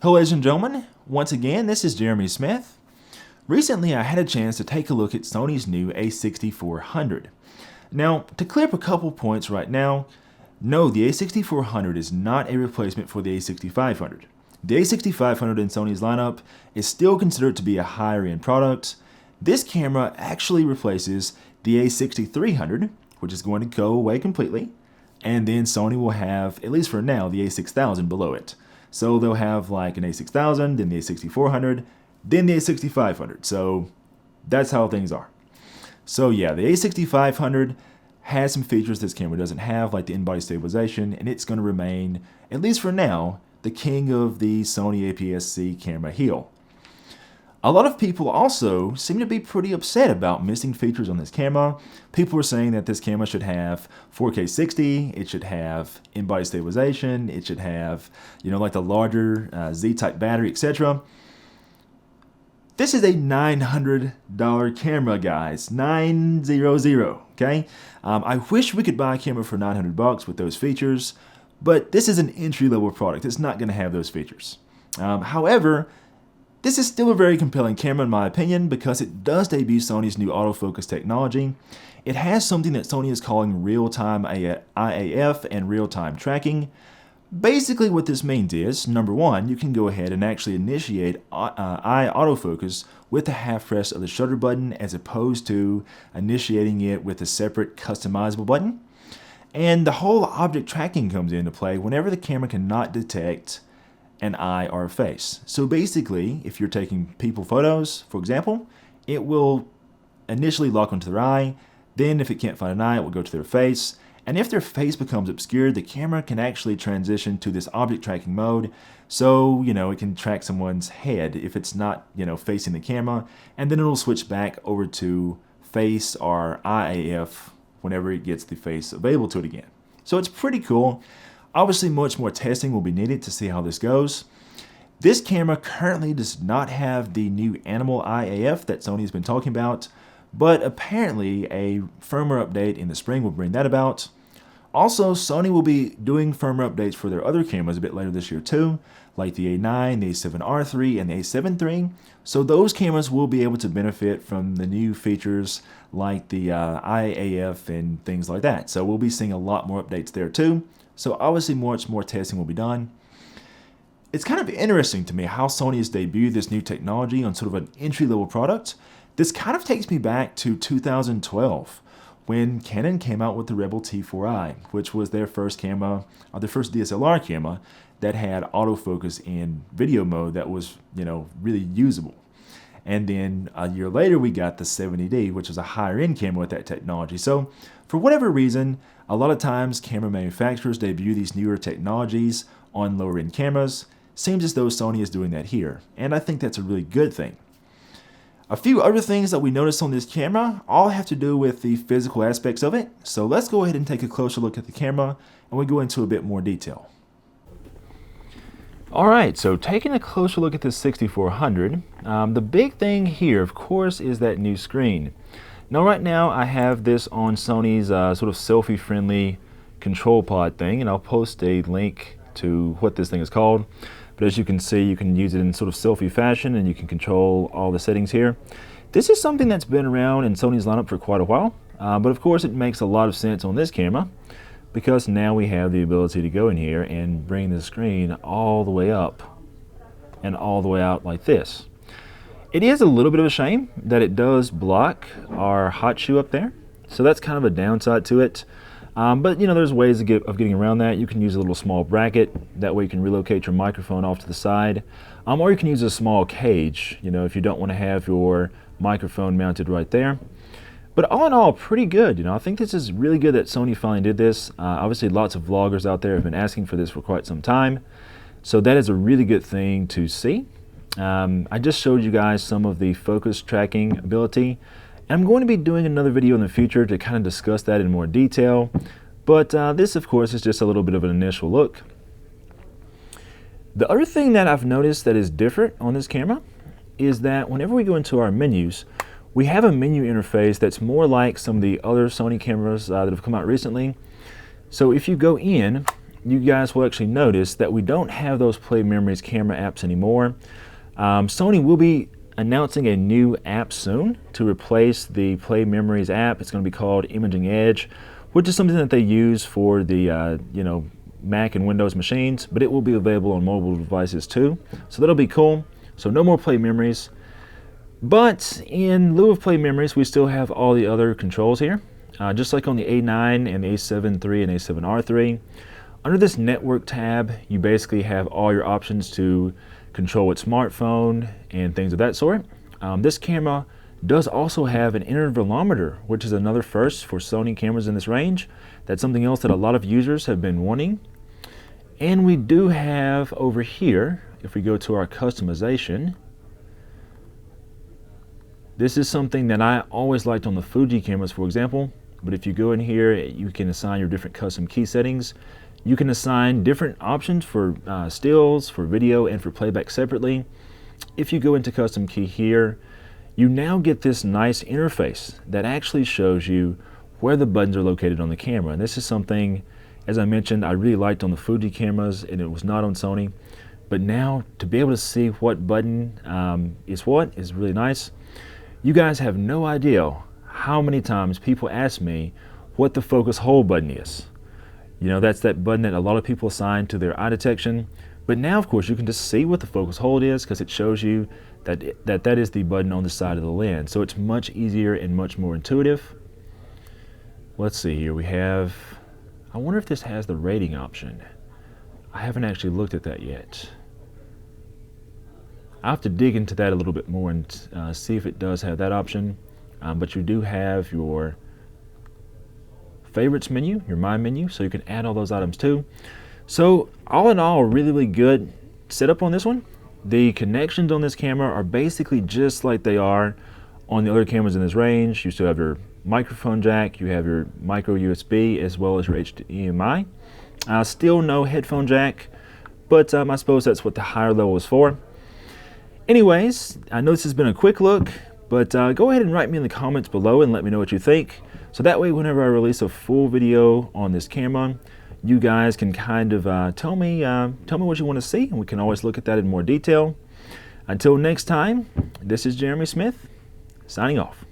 Hello ladies and gentlemen, once again this is Jeremy Smith. Recently I had a chance to take a look at Sony's new A6400. Now, to clear up a couple points right now, no, the A6400 is not a replacement for the A6500. The A6500 in Sony's lineup is still considered to be a higher end product. This camera actually replaces the A6300, which is going to go away completely, and then Sony will have, at least for now, the A6000 below it. So they'll have like an A6000, then the A6400, then the A6500. So that's how things are. So yeah, the A6500 has some features this camera doesn't have, like the in-body stabilization, and it's going to remain, at least for now, the king of the Sony APS-C camera heel. A lot of people also seem to be pretty upset about missing features on this camera. People are saying that this camera should have 4K 60, it should have in-body stabilization, it should have, like the larger Z-type battery, etc. This is a $900 camera, guys. 900, okay? I wish we could buy a camera for $900 with those features, but this is an entry-level product. It's not going to have those features. However, this is still a very compelling camera in my opinion because it does debut Sony's new autofocus technology. It has something that Sony is calling real-time IAF and real-time tracking. Basically what this means is, number one, you can go ahead and actually initiate eye autofocus with the half press of the shutter button as opposed to initiating it with a separate customizable button. And the whole object tracking comes into play whenever the camera cannot detect an eye or a face. So basically, if you're taking people photos, for example, it will initially lock onto their eye, then if it can't find an eye, it will go to their face, and if their face becomes obscured, the camera can actually transition to this object tracking mode, so, it can track someone's head if it's not, facing the camera, and then it'll switch back over to face or IAF whenever it gets the face available to it again. So it's pretty cool. Obviously, much more testing will be needed to see how this goes. This camera currently does not have the new animal IAF that Sony has been talking about, but apparently a firmware update in the spring will bring that about. Also, Sony will be doing firmware updates for their other cameras a bit later this year too, like the A9, the A7R III, and the A7 III. So those cameras will be able to benefit from the new features like the IAF and things like that. So we'll be seeing a lot more updates there too. So obviously much more testing will be done. It's kind of interesting to me how Sony has debuted this new technology on sort of an entry-level product. This kind of takes me back to 2012 when Canon came out with the Rebel T4i, which was their first camera, or their first DSLR camera that had autofocus in video mode that was, really usable. And then a year later, we got the 70D, which was a higher end camera with that technology. So for whatever reason, a lot of times camera manufacturers debut these newer technologies on lower end cameras. Seems as though Sony is doing that here, and I think that's a really good thing. A few other things that we noticed on this camera all have to do with the physical aspects of it. So let's go ahead and take a closer look at the camera and we go into a bit more detail. Alright, so taking a closer look at this 6400, the big thing here, of course, is that new screen. Now, right now, I have this on Sony's sort of selfie-friendly control pod thing, and I'll post a link to what this thing is called. But as you can see, you can use it in sort of selfie fashion, and you can control all the settings here. This is something that's been around in Sony's lineup for quite a while, but of course, it makes a lot of sense on this camera, because now we have the ability to go in here and bring the screen all the way up and all the way out like this. It is a little bit of a shame that it does block our hot shoe up there, so that's kind of a downside to it. But there's ways of getting around that. You can use a little small bracket, that way you can relocate your microphone off to the side, or you can use a small cage, if you don't want to have your microphone mounted right there. But all in all, pretty good. I think this is really good that Sony finally did this. Obviously, lots of vloggers out there have been asking for this for quite some time. So that is a really good thing to see. I just showed you guys some of the focus tracking ability. And I'm going to be doing another video in the future to kind of discuss that in more detail. But this, of course, is just a little bit of an initial look. The other thing that I've noticed that is different on this camera is that whenever we go into our menus, we have a menu interface that's more like some of the other Sony cameras that have come out recently. So if you go in you guys will actually notice that we don't have those Play Memories camera apps anymore. Sony will be announcing a new app soon to replace the Play Memories app. It's going to be called Imaging Edge, which is something that they use for the Mac and Windows machines, but it will be available on mobile devices too. So that'll be cool. So no more Play Memories. But in lieu of Play Memories, we still have all the other controls here. Just like on the A9 and A7 III and A7R III. Under this network tab, you basically have all your options to control its smartphone and things of that sort. This camera does also have an intervalometer, which is another first for Sony cameras in this range. That's something else that a lot of users have been wanting. And we do have over here, if we go to our customization, this is something that I always liked on the Fuji cameras, for example. But if you go in here, you can assign your different custom key settings. You can assign different options for stills, for video, and for playback separately. If you go into custom key here, you now get this nice interface that actually shows you where the buttons are located on the camera. And this is something, as I mentioned, I really liked on the Fuji cameras, and it was not on Sony. But now to be able to see what button is what is really nice. You guys have no idea how many times people ask me what the focus hold button is. You know, that's that button that a lot of people assign to their eye detection. But now, of course, you can just see what the focus hold is because it shows you that that is the button on the side of the lens. So it's much easier and much more intuitive. Let's see here. We have, I wonder if this has the rating option. I haven't actually looked at that yet. I'll have to dig into that a little bit more and see if it does have that option. But you do have your favorites menu, your My menu, so you can add all those items too. So all in all, really, really good setup on this one. The connections on this camera are basically just like they are on the other cameras in this range. You still have your microphone jack, you have your micro USB, as well as your HDMI. Still no headphone jack, but I suppose that's what the higher level is for. Anyways, I know this has been a quick look, but go ahead and write me in the comments below and let me know what you think. So that way, whenever I release a full video on this camera, you guys can kind of tell me what you want to see, and we can always look at that in more detail. Until next time, this is Jeremy Smith, signing off.